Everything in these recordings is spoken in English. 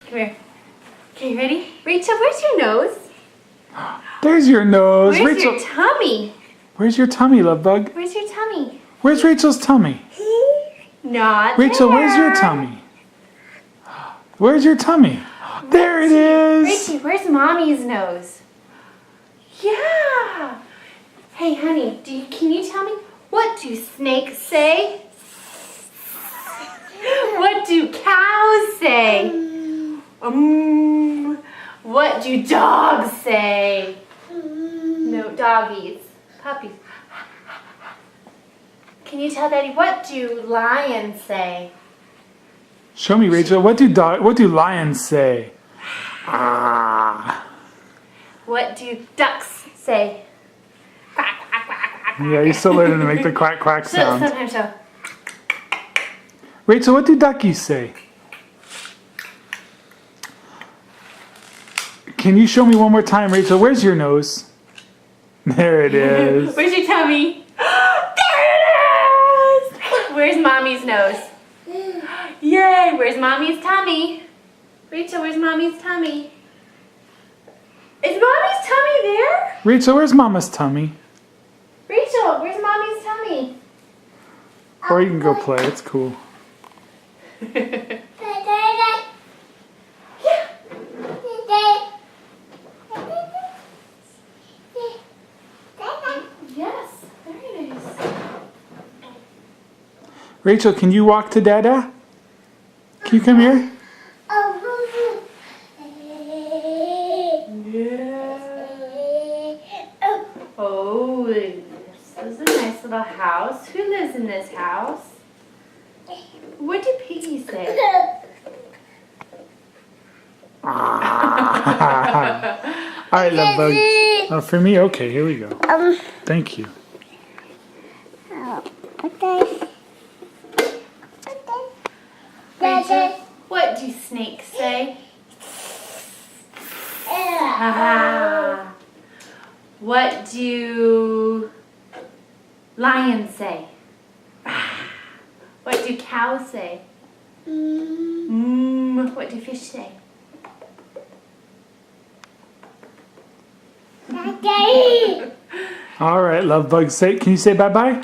Come here. Okay, ready? Rachel, where's your nose? There's your nose. Where's Rachel. your tummy? Where's your tummy, love bug? Where's your tummy? Where's Rachel's tummy? Not Rachel, there. where's your tummy? Where's your tummy? There it is. Rachel, where's mommy's nose? Yeah. Hey, honey, can you tell me, what do snakes say? What do cows say? What do dogs say? No, doggies. Puppies. Can you tell Daddy, what do lions say? Show me, Rachel. What do lions say? Ah. What do ducks say? Quack, quack, quack, quack, quack. Yeah, you're still learning to make the quack quack So sound. sometimes so. Rachel, what do duckies say? Can you show me one more time, Rachel? Where's your nose? There it is. Where's your tummy? There it is! Where's mommy's nose? Yay! Where's mommy's tummy? Rachel, where's mommy's tummy? Is mommy's tummy there? Rachel, where's Mama's tummy? Rachel, where's mommy's tummy? Or you can go play. It's cool. Yes, very nice. Rachel, can you walk to Dada? Can you come here? Oh, this is a nice little house. Who lives in this house? What do piggies say? All right, love bug. Oh, for me? Okay, here we go. Thank you. Rachel, what do snakes say? Ah. What do lions say? What do cows say? What do fish say? All right, love bug. Can you say bye-bye?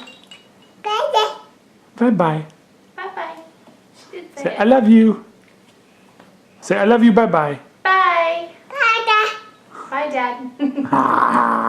Bye-bye. Bye-bye. She did say Say, it. I love you. Say, I love you, bye-bye. Bye. Bye, Dad. Bye, Dad.